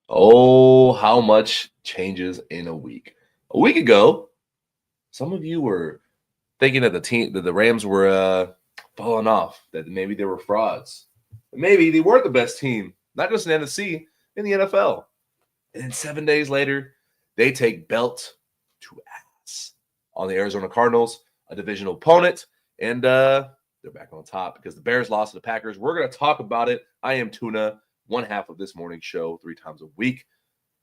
Oh, how much changes in a week. A week ago, some of you were thinking that the Rams were falling off, that maybe they were frauds. Maybe they weren't the best team, not just in NFC, in the NFL. And then 7 days later, they take belt to ass on the Arizona Cardinals, a divisional opponent, and they're back on top because the Bears lost to the Packers. We're going to talk about it. I am Tuna, one half of this morning show 3 times a week.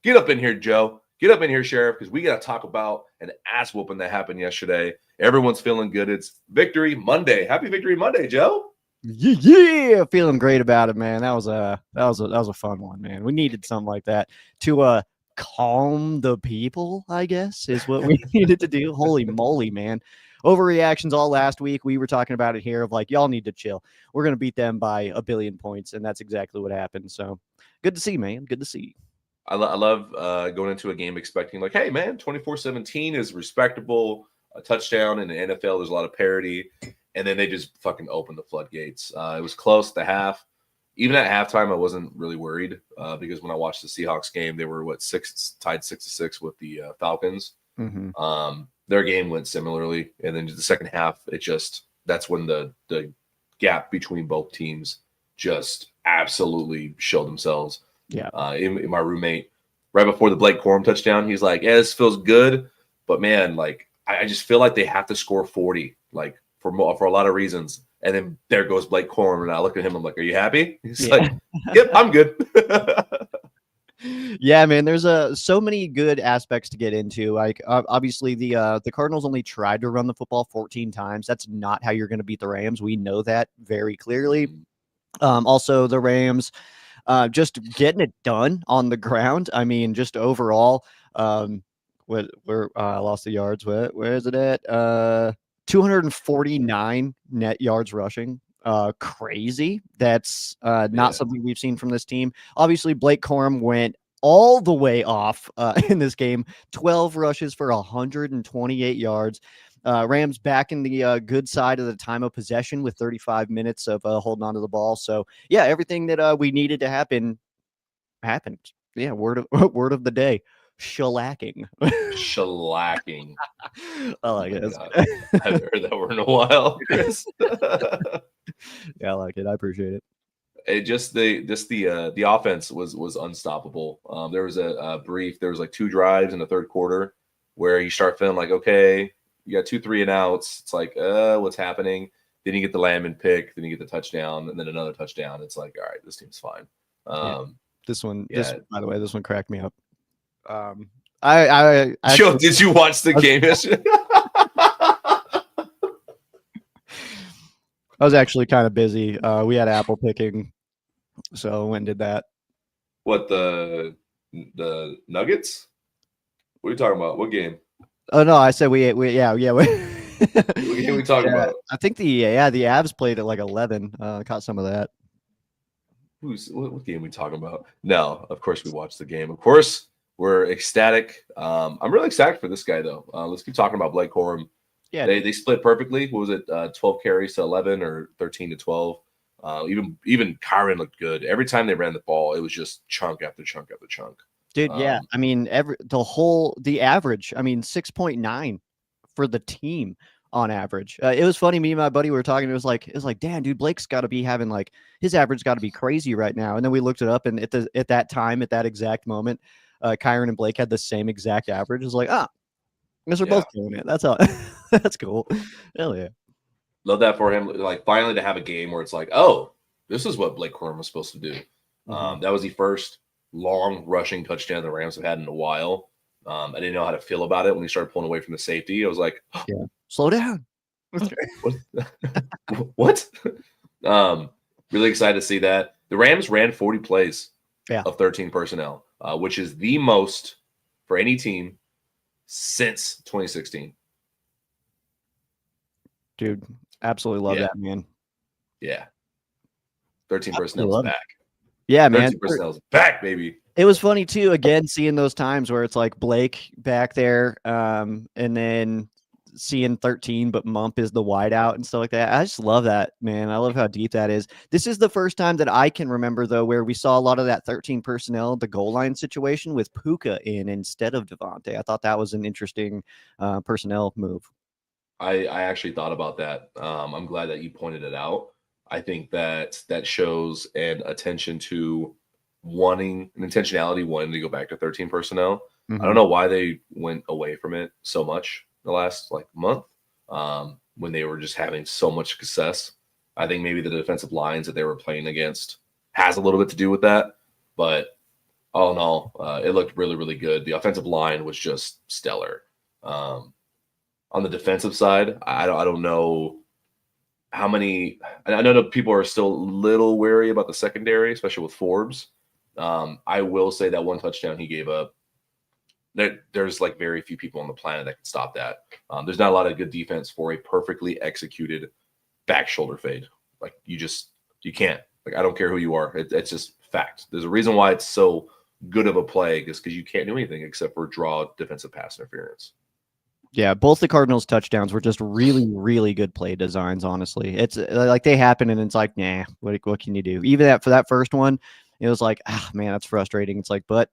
Get up in here, Joe. Get up in here, Sheriff, because we got to talk about an ass whooping that happened yesterday. Everyone's feeling good. It's Victory Monday. Happy Victory Monday, Joe. Yeah, feeling great about it, man. That was a fun one, man. We needed something like that to calm the people, I guess, is what we needed to do. Holy moly, man. Overreactions all last week. We were talking about it here of like, y'all need to chill. We're going to beat them by 1 billion points, and that's exactly what happened. So good to see, man. Good to see. I love going into a game expecting like, hey, man, 24-17 is respectable. A touchdown in the NFL, there's a lot of parity. And then they just fucking opened the floodgates. It was close at the half. Even at halftime, I wasn't really worried because when I watched the Seahawks game, they were tied 6-6 with the Falcons. Mm-hmm. Their game went similarly, and then the second half, that's when the gap between both teams just absolutely showed themselves. Yeah. In my roommate, right before the Blake Corum touchdown, he's like, "Yeah, this feels good, but man, like I just feel like they have to score 40, like for a lot of reasons." And then there goes Blake Corum, and I look at him, I'm like, "Are you happy?" He's like, "Yep, I'm good." Yeah, man, there's so many good aspects to get into. Like obviously the Cardinals only tried to run the football 14 times. That's not how you're going to beat the Rams. We know that very clearly. Also the Rams just getting it done on the ground. I mean, just overall, where I lost the yards. Where is it at? 249 net yards rushing. Crazy. That's not something we've seen from this team. Obviously, Blake Corum went all the way off in this game. 12 rushes for 128 yards. Rams back in the good side of the time of possession with 35 minutes of holding on to the ball. So yeah, everything that we needed to happen happened. Yeah, word of the day. Shellacking. Shellacking. I like it. I haven't heard that word in a while, Chris. Yeah, I like it. I appreciate it. The offense was unstoppable. There was there was like 2 drives in the third quarter where you start feeling like, okay, you got 2 3 and outs. It's like, what's happening? Then you get the Landman pick, then you get the touchdown, and then another touchdown. It's like, all right, this team's fine. This one, by the way, this one cracked me up. I Joe, did you watch the game yesterday? I was actually kind of busy. We had apple picking, so I went and did that. What, the Nuggets? What are you talking about? What game? Oh no, I said we what game are we talking about? I think the Avs played at like 11. Caught some of that. What game are we talking about? No, of course we watched the game. Of course we're ecstatic. I'm really excited for this guy though. Let's keep talking about Blake Corum. Yeah, they split perfectly. What was it? 12 carries to 11 or 13 to 12. Even Kyron looked good. Every time they ran the ball, it was just chunk after chunk after chunk. Dude, yeah. I mean, the average, I mean, 6.9 for the team on average. It was funny. Me and my buddy were talking. It was like, damn, dude, Blake's got to be having like his average got to be crazy right now. And then we looked it up, and at that time, at that exact moment, Kyron and Blake had the same exact average. It was like, I guess we're both doing it. That's all. That's cool. Hell yeah. Love that for him. Like finally to have a game where it's like, oh, this is what Blake Corum was supposed to do. That was the first long rushing touchdown the Rams have had in a while. I didn't know how to feel about it when he started pulling away from the safety. I was like, yeah, slow down. What? Really excited to see that. The Rams ran 40 plays of 13 personnel, which is the most for any team since 2016. Dude, absolutely love that, man. Yeah. 13 personnel is back. Yeah, man. 13 personnel is back, baby. It was funny, too, again, seeing those times where it's like Blake back there, and then seeing 13, but Mump is the wideout and stuff like that. I just love that, man. I love how deep that is. This is the first time that I can remember, though, where we saw a lot of that 13 personnel, the goal line situation with Puka in instead of Devontae. I thought that was an interesting personnel move. I actually thought about that. I'm glad that you pointed it out. I think that shows an attention to an intentionality wanting to go back to 13 personnel. I don't know why they went away from it so much the last month when they were just having so much success. I think maybe the defensive lines that they were playing against has a little bit to do with that. But all in all, it looked really, really good. The offensive line was just stellar. On the defensive side, I don't know how many. I know that people are still a little wary about the secondary, especially with Forbes. I will say that one touchdown he gave up, there's very few people on the planet that can stop that. There's not a lot of good defense for a perfectly executed back shoulder fade. You can't. I don't care who you are. It's just fact. There's a reason why it's so good of a play, is because you can't do anything except for draw defensive pass interference. Yeah, both the Cardinals touchdowns were just really, really good play designs, honestly. It's they happen and it's nah, what can you do? Even for that first one, it was man, that's frustrating. It's but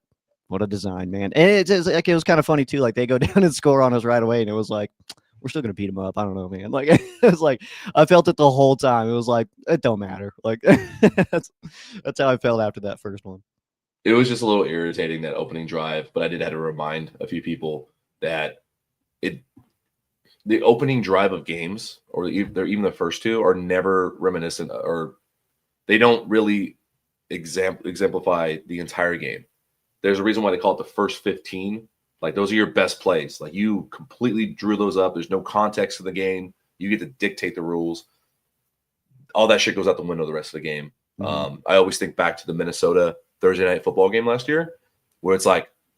what a design, man. And it was kind of funny too. They go down and score on us right away, and it was we're still gonna beat them up. I don't know, man. It was I felt it the whole time. It was it don't matter. That's how I felt after that first one. It was just a little irritating, that opening drive, but I did have to remind a few people that the opening drive of games, or even the first two, are never reminiscent, or they don't really exemplify the entire game. There's a reason why they call it the first 15. Those are your best plays. You completely drew those up. There's no context to the game. You get to dictate the rules. All that shit goes out the window the rest of the game. I always think back to the Minnesota Thursday night football game last year, where it's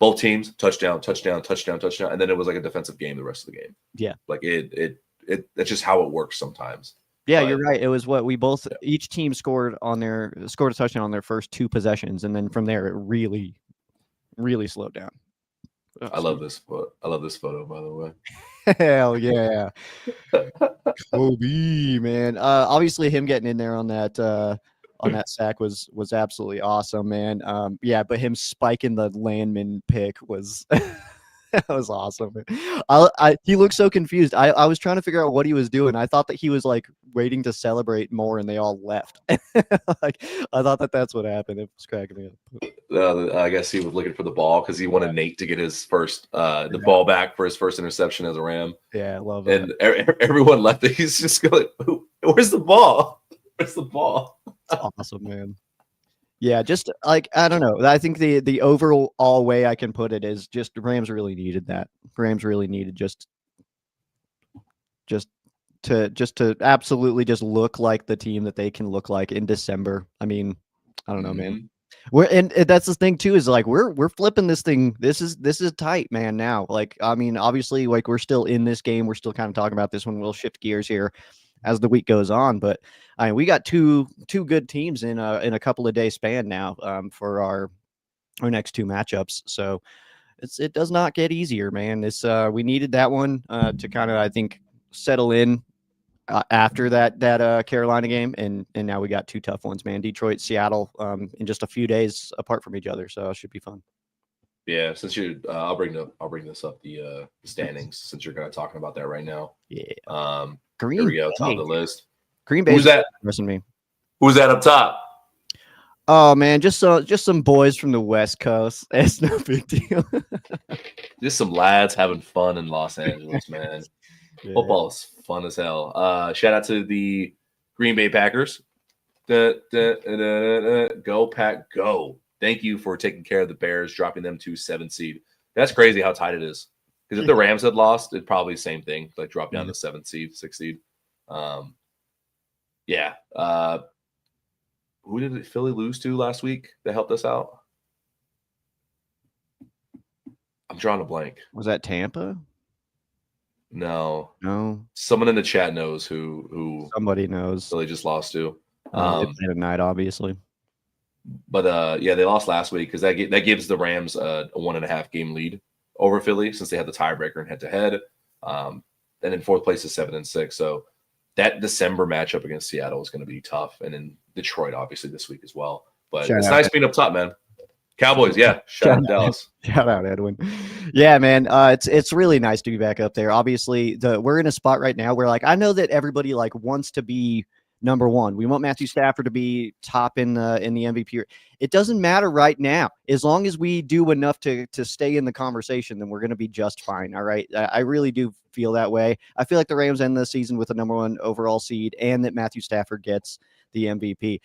both teams touchdown, touchdown, touchdown, touchdown, and then it was a defensive game the rest of the game. Yeah, that's just how it works sometimes. Yeah, you're right. It was what we both each team scored a touchdown on their first two possessions, and then from there it really, really slowed down. I love this photo, by the way. Hell yeah, Kobe, man. Obviously, him getting in there on that sack was absolutely awesome, man. But him spiking the Landman pick was that was awesome. He looked so confused. I was trying to figure out what he was doing. I thought that he was waiting to celebrate more, and they all left. I thought that's what happened. It was cracking me up. I guess he was looking for the ball because he wanted Nate to get his first the ball back for his first interception as a Ram. Yeah, I love it. And everyone left. He's just going, "Where's the ball? Where's the ball?" It's awesome, man. Yeah, just I don't know. I think the overall way I can put it is just the Rams really needed that. Rams really needed just to absolutely just look like the team that they can look like in December. I mean, I don't know, man. And that's the thing too, is we're flipping this thing. This is tight, man. Now, I mean, obviously, we're still in this game. We're still kind of talking about this one. We'll shift gears here as the week goes on, but I mean, we got two good teams in a couple of days span now for our next two matchups. So it does not get easier, man. We needed that one to kind of, I think, settle in after that Carolina game, and now we got two tough ones, man. Detroit, Seattle, in just a few days apart from each other, so it should be fun. Yeah, since you're, I'll bring this up, the standings, since you're kind of talking about that right now. Yeah. Green Here we go, top of the list. Green Bay. Who's that? Me. Who's that up top? Oh man, just some boys from the West Coast. It's no big deal. Just some lads having fun in Los Angeles, man. Yeah. Football is fun as hell. Shout out to the Green Bay Packers. Go Pack, go! Thank you for taking care of the Bears, dropping them to 7th seed. That's crazy how tight it is. Because if the Rams had lost, it'd probably the same thing, drop down to 7th seed, 6th seed. Who did Philly lose to last week that helped us out? I'm drawing a blank. Was that Tampa? No. Someone in the chat knows who. Somebody knows. Philly just lost to. They played tonight, obviously. But they lost last week because that gives the Rams a 1.5 game lead over Philly, since they had the tiebreaker and head-to-head. and then fourth place is 7-6. So that December matchup against Seattle is going to be tough, and then Detroit obviously this week as well. But it's nice being up top, man. Cowboys, yeah. Shout out Dallas. Shout out Edwin. Yeah, man. It's really nice to be back up there. Obviously, we're in a spot right now where I know that everybody wants to be number one. We want Matthew Stafford to be top in the MVP. It doesn't matter right now. As long as we do enough to stay in the conversation, then we're going to be just fine. All right. I really do feel that way. I feel like the Rams end the season with a number one overall seed and that Matthew Stafford gets the MVP.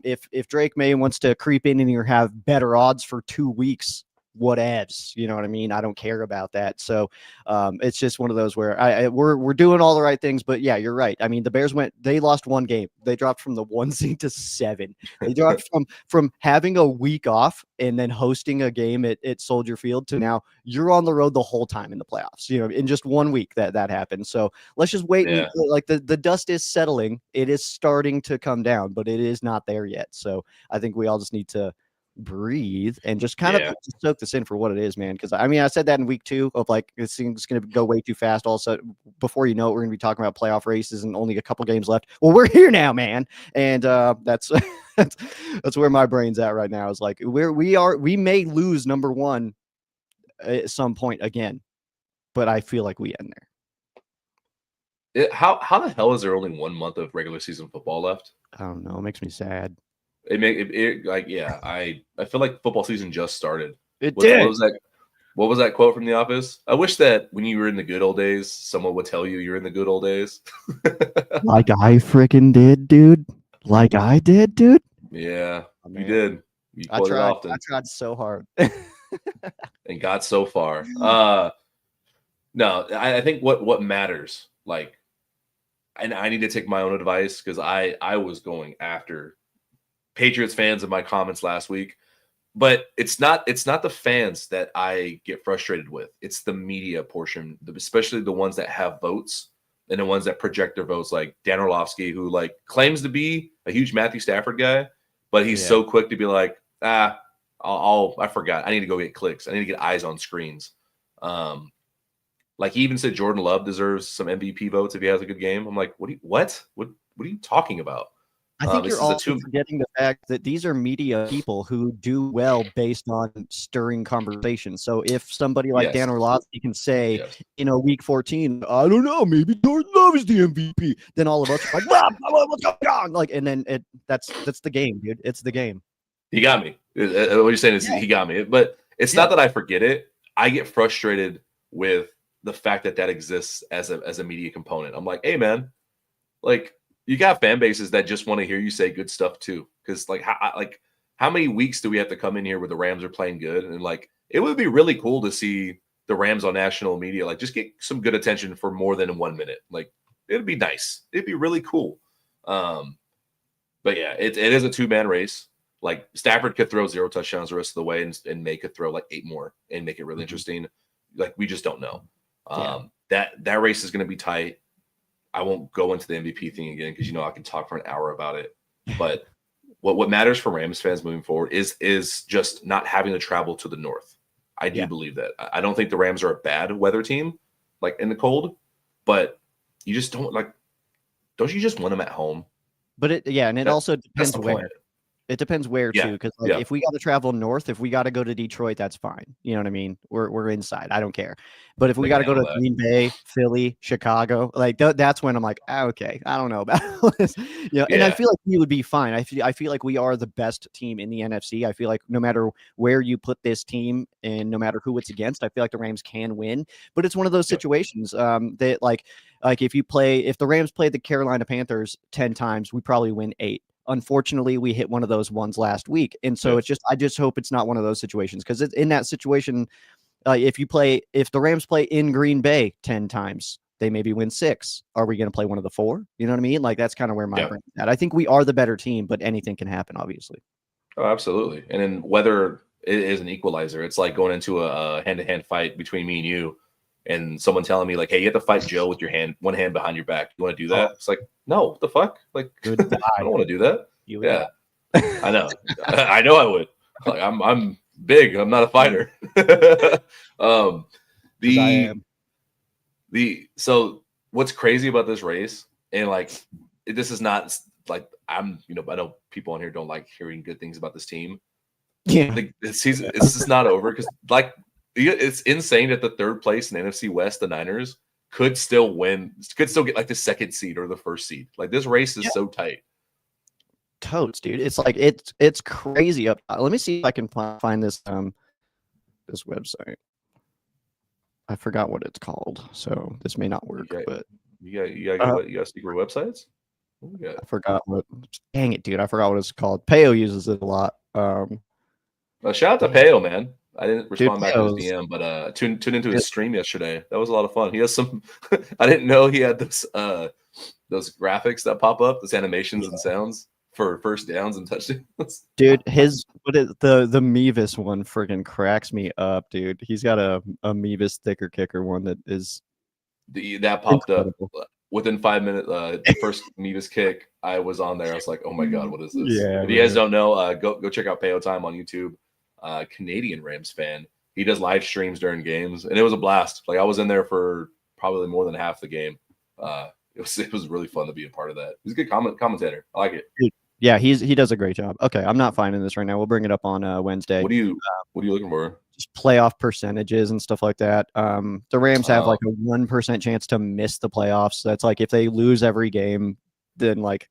If Drake May wants to creep in and have better odds for 2 weeks, whatevs, you know what I mean? I don't care about that. So it's just one of those where we're doing all the right things, but yeah, you're right. I mean, the Bears they lost one game. They dropped from the 1 seed to 7. They dropped from having a week off and then hosting a game at Soldier Field to now you're on the road the whole time in the playoffs, in just 1 week that happened. So let's just wait. Yeah. And the dust is settling. It is starting to come down, but it is not there yet. So I think we all just need to breathe and just kind of soak this in for what it is, man. Because I said that in week 2 of this thing's going to go way too fast. Also, before you know it, we're going to be talking about playoff races and only a couple games left. Well, we're here now, man, and that's that's where my brain's at right now. Is we may lose number one at some point again, but I feel like we end there. How the hell is there only 1 month of regular season football left? I don't know. It makes me sad. I feel like football season just started. It did. What was that quote from The Office? I wish that when you were in the good old days, someone would tell you you're in the good old days. Like I freaking did, dude. Like I did, dude. Yeah, you did. You quote it often. I tried so hard. And got so far. No, I think what matters, and I need to take my own advice because I was going after Patriots fans in my comments last week, but it's not the fans that I get frustrated with. It's the media portion, especially the ones that have votes and the ones that project their votes, like Dan Orlovsky, who claims to be a huge Matthew Stafford guy, but he's so quick to be like, I forgot. I need to go get clicks. I need to get eyes on screens. He even said Jordan Love deserves some MVP votes if he has a good game. I'm like, what are you talking about? I think you're also forgetting the fact that these are media people who do well based on stirring conversation. So if somebody like Dan Orlovsky can say, week 14, I don't know, maybe Jordan Love is the MVP, then all of us are like, what's going on? And then that's the game, dude. It's the game. He got me. What you're saying is he got me. But it's not that I forget it. I get frustrated with the fact that exists as a media component. I'm like, hey, man, you got fan bases that just want to hear you say good stuff too. Because how many weeks do we have to come in here where the Rams are playing good? And it would be really cool to see the Rams on national media, just get some good attention for more than 1 minute. It'd be nice. It'd be really cool. But yeah, it is a 2-man race. Stafford could throw 0 touchdowns the rest of the way and May could throw 8 more and make it really interesting. We just don't know. That race is going to be tight. I won't go into the MVP thing again because I can talk for an hour about it. But what matters for Rams fans moving forward is just not having to travel to the north. I do believe that. I don't think the Rams are a bad weather team, in the cold, but you just don't you just want them at home? But it also depends where. It depends where too, because if we got to travel north, if we got to go to Detroit, that's fine. You know what I mean? We're inside. I don't care. But if we got to go to Green Bay, Philly, Chicago, that's when I'm like, okay, I don't know about this. And I feel like we would be fine. I feel like we are the best team in the NFC. I feel like no matter where you put this team and no matter who it's against, I feel like the Rams can win. But it's one of those situations that if the Rams played the Carolina Panthers 10 times, we probably win 8. Unfortunately, we hit one of those ones last week. And so I just hope it's not one of those situations because in that situation, if the Rams play in Green Bay 10 times, they maybe win 6. Are we going to play one of the 4? You know what I mean? That's kind of where my brain's at. I think we are the better team, but anything can happen, obviously. Oh, absolutely. And then weather is an equalizer. It's like going into a hand-to-hand fight between me and you and someone telling me hey, you have to fight Joe with one hand behind your back. You want to do that? It's no, what the fuck? I don't want to do that. I know. I know I would. I'm big. I'm not a fighter. So what's crazy about this race, and like this is not like I know people on here don't like hearing good things about this team. Yeah. The season it's just not over because like it's insane that the third place in the NFC West, the Niners, could still get like the second seed or the first seed. Like this race is so tight. Totes, dude. It's like it's crazy up. Let me see if I can find this this website. I forgot what it's called, so this may not work. But you got secret websites. I forgot what. Dang it, dude! I forgot what it's called. Payo uses it a lot. Shout out to Payo, man. I didn't respond Dude, back to his DM, but tuned into his stream yesterday. That was a lot of fun. He has some. I didn't know he had those graphics that pop up, those animations and sounds for first downs and touchdowns. Dude, the Mevis one friggin' cracks me up, dude. He's got a Mevis thicker kicker one that is that popped incredible. Up within 5 minutes. The first Mevis kick, I was on there. I was like, oh my god, what is this? Yeah, if you guys don't know, go check out Payo Time on YouTube. Canadian Rams fan. He does live streams during games, and it was a blast. Like I was in there for probably more than half the game. It was really fun to be a part of that. He's a good commentator. I like it. Yeah, he does a great job. Okay, I'm not finding this right now. We'll bring it up on Wednesday. What are you looking for? Just playoff percentages and stuff like that. The Rams have like a 1% chance to miss the playoffs. That's like if they lose every game, then like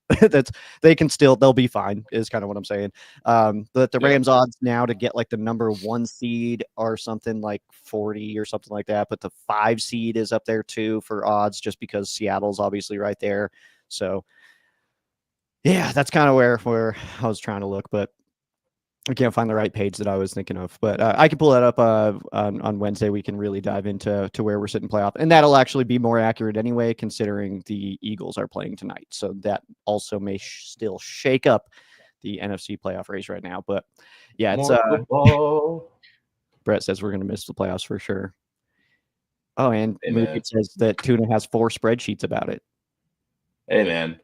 they'll be fine is kind of what I'm saying. But the Rams odds now to get like the number 1 seed or something like 40 or something like that. But the 5 seed is up there too for odds just because Seattle's obviously right there. So yeah, that's kind of where I was trying to look, but I can't find the right page that I was thinking of. But I can pull that up on Wednesday. We can really dive into where we're sitting playoff, and that'll actually be more accurate anyway, considering the Eagles are playing tonight. So that also may still shake up the NFC playoff race right now. But yeah, it's Brett says we're going to miss the playoffs for sure. Oh, and Moody says that Tuna has 4 spreadsheets about it. Hey man,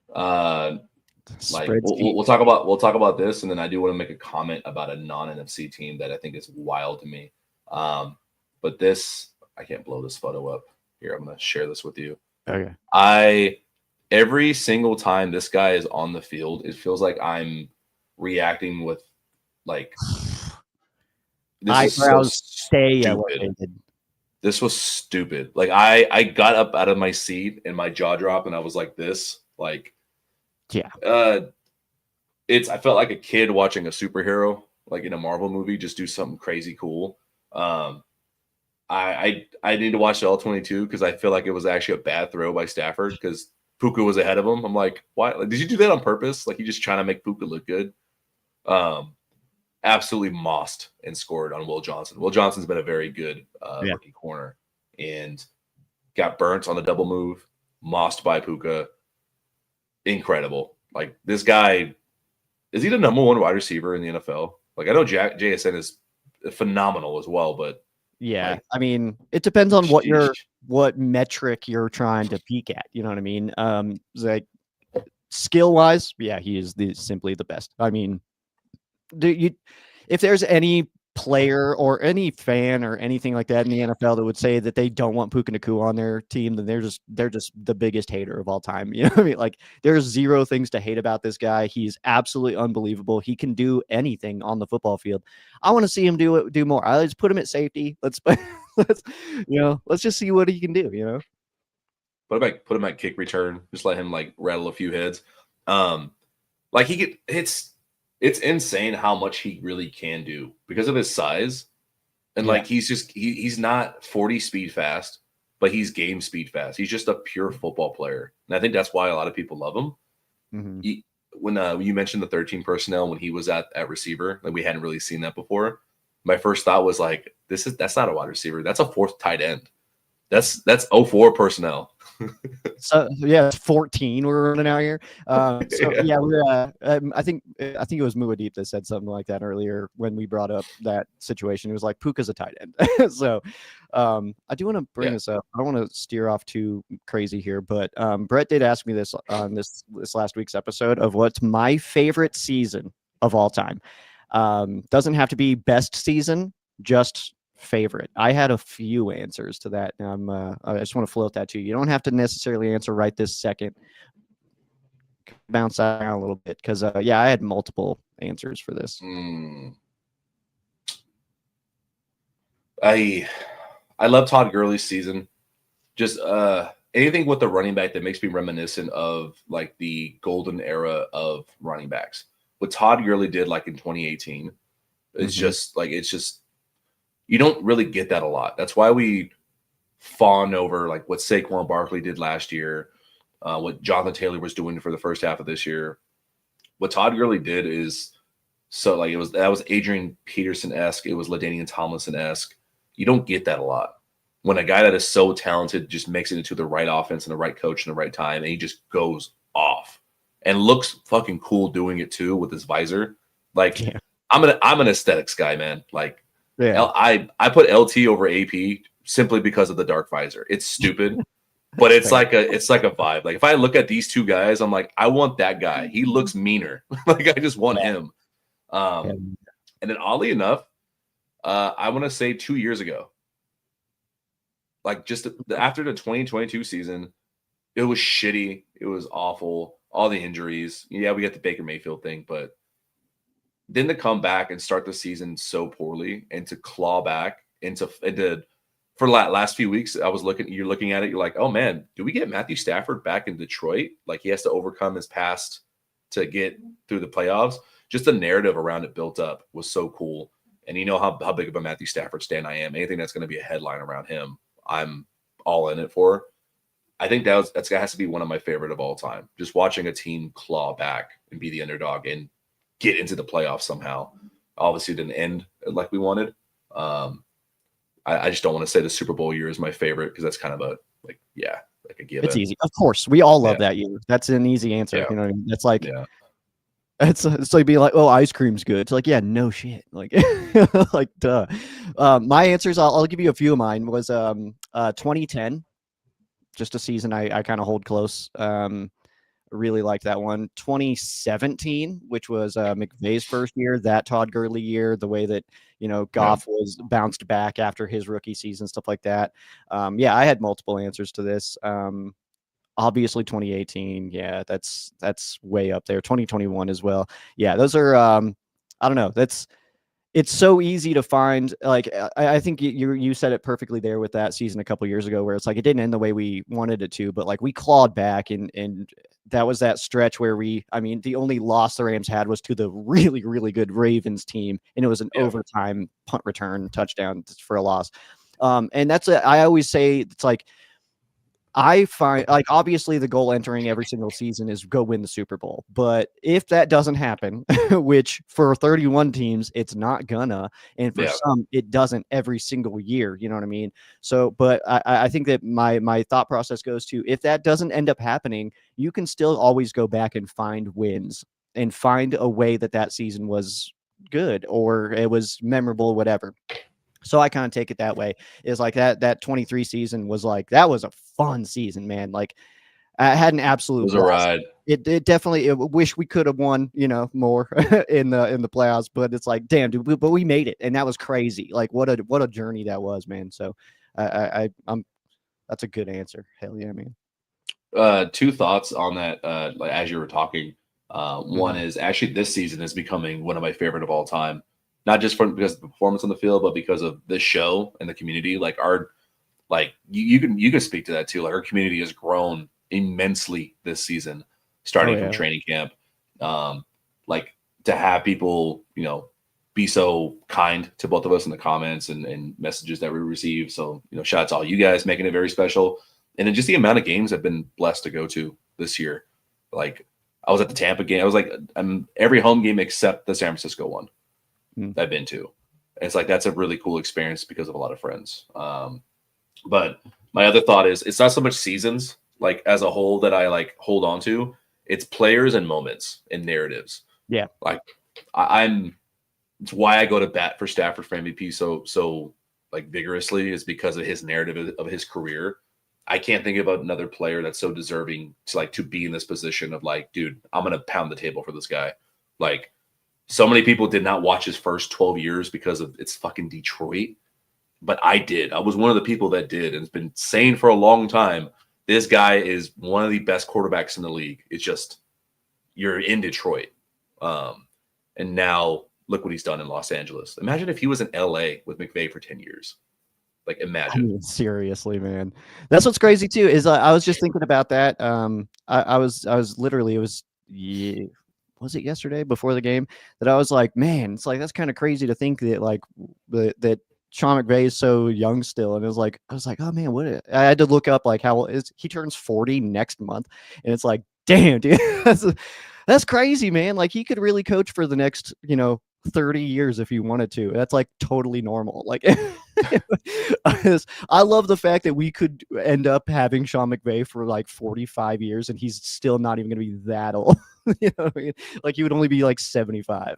like we'll talk about this, and then I do want to make a comment about a non-NFC team that I think is wild to me. But this, I can't blow this photo up here. I'm going to share this with you. Okay. Every single time this guy is on the field, it feels like I'm reacting with like this eyebrows stay elevated. This was stupid. Like I got up out of my seat and my jaw dropped, and I was like this, like. Yeah. I felt like a kid watching a superhero, like in a Marvel movie, just do something crazy cool. I need to watch the L-22 because I feel like it was actually a bad throw by Stafford because Puka was ahead of him. I'm like, why? Like, did you do that on purpose? Like, you just trying to make Puka look good? Absolutely mossed and scored on Will Johnson. Will Johnson's been a very good rookie corner and got burnt on the double move, mossed by Puka. Incredible. Like this guy, is he the number 1 wide receiver in the NFL? Like I know JSN is phenomenal as well, but yeah, like, I mean, it depends on what metric you're trying to peak at. You know what I mean? Like skill wise, yeah, he is simply the best. I mean, if there's any player or any fan or anything like that in the NFL that would say that they don't want Puka Nacua on their team, then they're just the biggest hater of all time. You know what I mean? Like there's 0 things to hate about this guy. He's absolutely unbelievable. He can do anything on the football field. I want to see him do more. I just put him at safety. Let's just see what he can do, you know. Put him at kick return. Just let him like rattle a few heads. Like he could it's insane how much he really can do because of his size. And like he's not 40 speed fast, but he's game speed fast. He's just a pure football player. And I think that's why a lot of people love him. Mm-hmm. When you mentioned the 13 personnel when he was at receiver, like we hadn't really seen that before. My first thought was like, that's not a wide receiver. That's a 4th tight end. That's 04 personnel. So yeah, it's 14 we're running out here. I think it was Muad'Dib that said something like that earlier when we brought up that situation. It was like Puka's a tight end. So I do want to bring this up. I don't want to steer off too crazy here, but Brett did ask me this on this last week's episode of what's my favorite season of all time. Doesn't have to be best season, just favorite. I had a few answers to that. And I just want to float that to you. You don't have to necessarily answer right this second. Bounce around a little bit because yeah, I had multiple answers for this. I love Todd Gurley's season. Just anything with the running back that makes me reminiscent of like the golden era of running backs. What Todd Gurley did like in 2018, it's just like you don't really get that a lot. That's why we fawn over like what Saquon Barkley did last year, what Jonathan Taylor was doing for the first half of this year. What Todd Gurley did is so like that was Adrian Peterson-esque. It was LaDainian Tomlinson-esque. You don't get that a lot. When a guy that is so talented just makes it into the right offense and the right coach in the right time, and he just goes off and looks fucking cool doing it too with his visor. Like I'm an aesthetics guy, man. Like I put LT over AP simply because of the dark visor. It's stupid, but it's like a vibe. Like if I look at these two guys, I'm like, I want that guy. He looks meaner. Like I just want him. And then oddly enough, I want to say 2 years ago, like just after the 2022 season, it was shitty. It was awful. All the injuries. Yeah, we got the Baker Mayfield thing, but then to come back and start the season so poorly and to claw back into for last few weeks, you're looking at it, you're like, oh man, do we get Matthew Stafford back in Detroit? Like he has to overcome his past to get through the playoffs. Just the narrative around it built up was so cool. And you know how big of a Matthew Stafford stan I am. Anything that's going to be a headline around him, I'm all in it for. I think that has to be one of my favorite of all time. Just watching a team claw back and be the underdog and get into the playoffs somehow. Obviously, it didn't end like we wanted. I just don't want to say the Super Bowl year is my favorite because that's kind of a given. It's easy, of course. We all love that year. That's an easy answer. Yeah. You know what I mean? That's like. Yeah. It's like being like, oh, ice cream's good. It's like, yeah, no shit. Like, like, duh. My answers, I'll give you a few of mine. Was 2010, just a season I kind of hold close. Really liked that one. 2017, which was McVey's first year, that Todd Gurley year, the way that Goff was bounced back after his rookie season, stuff like that. Yeah, I had multiple answers to this. Obviously 2018, yeah, that's way up there. 2021 as well. Yeah, those are I don't know. It's so easy to find. Like I think you said it perfectly there with that season a couple years ago, where it's like it didn't end the way we wanted it to, but like we clawed back and that was that stretch where the only loss the Rams had was to the really, really good Ravens team, and it was an overtime punt return touchdown for a loss. And I always say it's like, I find, like, obviously the goal entering every single season is go win the Super Bowl. But if that doesn't happen, which for 31 teams, it's not gonna, and for some, it doesn't every single year. You know what I mean? So, but I think that my thought process goes to, if that doesn't end up happening, you can still always go back and find wins and find a way that season was good or it was memorable, whatever. So I kind of take it that way. Is like that 23 season was like, that was a fun season, man. Like I had an absolute it was blast. A ride. It definitely, wish we could have won, more in the playoffs, but it's like, damn, dude, but we made it. And that was crazy. Like what a journey that was, man. So I'm that's a good answer. Hell yeah, man. Two thoughts on that. Like as you were talking, one is actually this season is becoming one of my favorite of all time. Not just because of the performance on the field, but because of the show and the community. Like you can speak to that too. Like our community has grown immensely this season, starting from training camp. Like to have people, be so kind to both of us in the comments and messages that we receive. So, shout out to all you guys making it very special. And then just the amount of games I've been blessed to go to this year. Like I was at the Tampa game. I was like, every home game except the San Francisco one. I've been to. And it's like that's a really cool experience because of a lot of friends. But my other thought is it's not so much seasons like as a whole that I like hold on to. It's players and moments and narratives. Yeah. Like it's why I go to bat for Stafford for MVP so like vigorously is because of his narrative of his career. I can't think about another player that's so deserving to be in this position of like, dude, I'm gonna pound the table for this guy. Like so many people did not watch his first 12 years because of it's fucking Detroit. but I did. I was one of the people that did, and it's been saying for a long time. This guy is one of the best quarterbacks in the league. It's just you're in Detroit, and now look what he's done in Los Angeles. Imagine if he was in LA with McVey for 10 years. Like, I imagine. mean, seriously, man. That's what's crazy too. Is I was just thinking about that. I was literally, it was, yeah, was it yesterday before the game that I was like, man, it's like that's kind of crazy to think that like that Sean McVay is so young still, and it was like I was like, oh man, I had to look up like how is he turns 40 next month, and it's like, damn, dude, that's crazy, man. Like he could really coach for the next 30 years if he wanted to. That's like totally normal. Like I love the fact that we could end up having Sean McVay for like 45 years and he's still not even going to be that old. You know what I mean? Like he would only be like 75.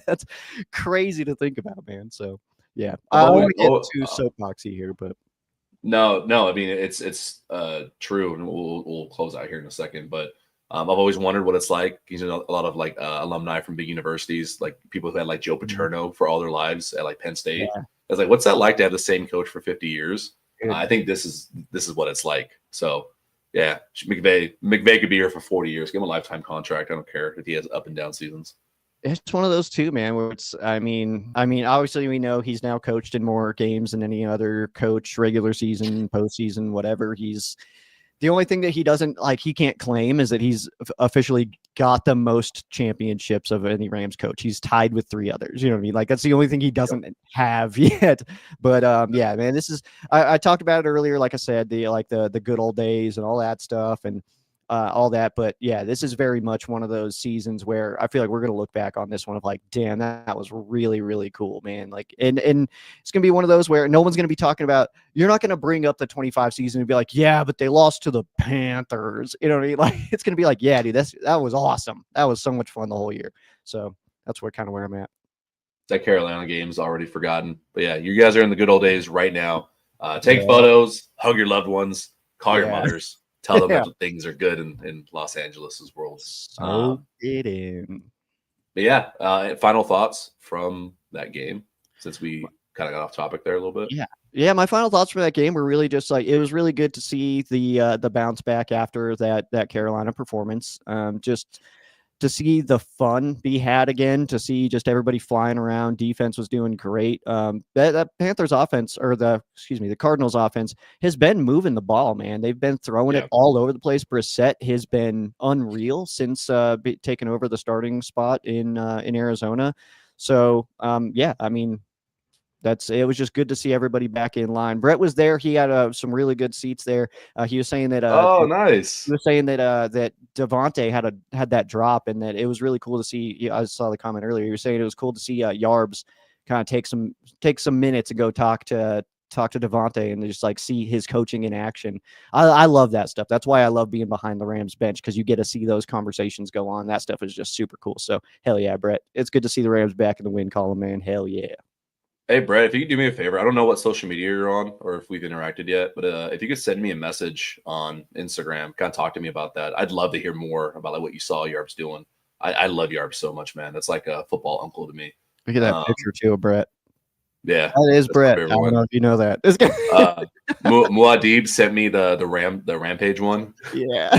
That's crazy to think about, man. So yeah, I've I don't always want to get too soapboxy here, but no. I mean, it's true, and we'll close out here in a second. But I've always wondered what it's like. You know, a lot of like alumni from big universities, like people who had like Joe Paterno for all their lives at like Penn State. yeah, It's like, what's that like to have the same coach for 50 years? dude. I think this is what it's like. So yeah, McVay could be here for 40 years. Give him a lifetime contract. I don't care if he has up and down seasons. It's one of those too, man, where it's I mean, obviously we know he's now coached in more games than any other coach, regular season, postseason, whatever. He's the only thing that he doesn't like, he can't claim is that he's officially got the most championships of any Rams coach. He's tied with 3 others. You know what I mean? Like that's the only thing he doesn't have yet. But yeah, man, this is I talked about it earlier. Like I said, the good old days and all that stuff and all that. But yeah, this is very much one of those seasons where I feel like we're gonna look back on this one of like, damn, that was really, really cool, man. Like, and it's gonna be one of those where no one's gonna be talking about. You're not gonna bring up the 25 season and be like, yeah, but they lost to the Panthers. You know what I mean? Like, it's gonna be like, yeah, dude, that was awesome. That was so much fun the whole year. So that's where I'm at. That Carolina game's already forgotten. But yeah, you guys are in the good old days right now. Take Yeah. photos, hug your loved ones, call your Yeah. mothers, tell them Yeah. that things are good in Los Angeles's world. So it in. But yeah, final thoughts from that game since we kind of got off topic there a little bit. Yeah. Yeah, my final thoughts for that game were really just like it was really good to see the bounce back after that Carolina performance. Just to see the fun be had again, to see just everybody flying around. Defense was doing great. That Panthers offense, or the Cardinals offense, has been moving the ball, man. They've been throwing it all over the place. Brissett has been unreal since taking over the starting spot in Arizona. So yeah, I mean, it was just good to see everybody back in line. Brett was there. He had some really good seats there. He was saying that Oh, nice. he was saying that Devontae had that drop, and that it was really cool to see. I saw the comment earlier. He was saying it was cool to see Yarbs kind of take some minutes and go talk to Devontae and just like see his coaching in action. I love that stuff. That's why I love being behind the Rams bench, because you get to see those conversations go on. That stuff is just super cool. So hell yeah, Brett. It's good to see the Rams back in the win column, man. Hell yeah. Hey, Brett, if you could do me a favor, I don't know what social media you're on or if we've interacted yet, but if you could send me a message on Instagram, kind of talk to me about that. I'd love to hear more about like what you saw Yarbs doing. I love Yarbs so much, man. That's like a football uncle to me. Look at that picture too of Brett. Yeah, that is Brett. I don't know if you know that. Muad'Dib sent me the Rampage one. Yeah.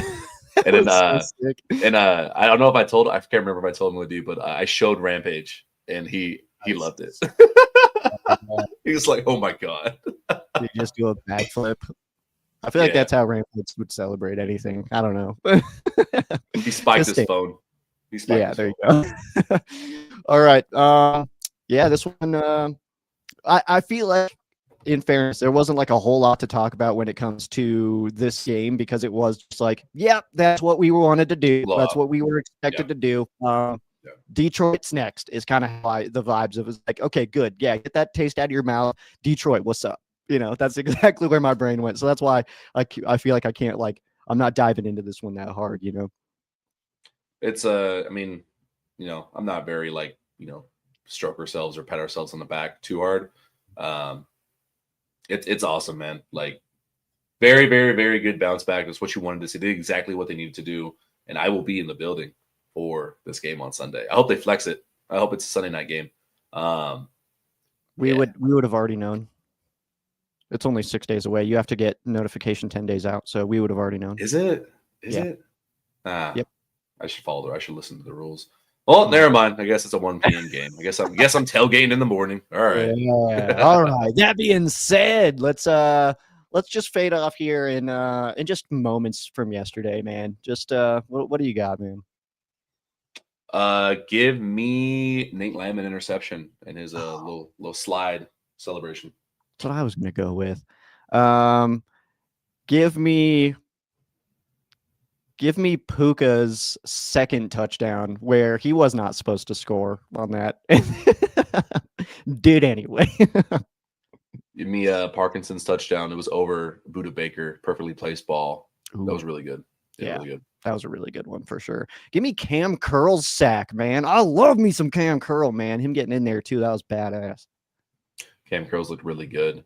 And then I don't know if I can't remember if I told Muad'Dib, but I showed Rampage and he loved it. He was like, "Oh my god!" You just do a backflip. I feel like that's how Rampage would celebrate anything. I don't know. He spiked his phone. There you go. All right. Yeah, this one. I feel like, in fairness, there wasn't like a whole lot to talk about when it comes to this game, because it was just like, yeah, that's what we wanted to do. That's what we were expected to do. Detroit's next is kind of how the vibes of it was like, okay, good. Yeah, get that taste out of your mouth. Detroit, what's up? That's exactly where my brain went. So that's why I feel like I can't, like, I'm not diving into this one that hard, It's I mean, I'm not very like, stroke ourselves or pat ourselves on the back too hard. It's awesome, man. Like, very, very, very good bounce back. That's what you wanted to see. They did exactly what they needed to do. And I will be in the building for this game on Sunday. I hope they flex it. I hope it's a Sunday night game. We would have already known. It's only 6 days away. You have to get notification 10 days out, so we would have already known. Is it? Is Yeah. it? Ah, Yep. I should follow I should listen to the rules. Well, never mind. I guess it's a 1 p.m. game. I guess I'm tailgating in the morning. All right. Yeah. All right. That being said, let's just fade off here in just moments from yesterday, man. Just what do you got, man? Give me Nate Landman interception and his little slide celebration. That's what I was gonna go with. Give me Puka's second touchdown where he was not supposed to score on that. Did anyway. Give me Parkinson's touchdown. It was over Buda Baker, perfectly placed ball. Ooh. That was really good. Yeah, really good. That was a really good one for sure. Give me Cam Curl's sack, man. I love me some Cam Curl, man. Him getting in there too. That was badass. Cam Curls looked really good.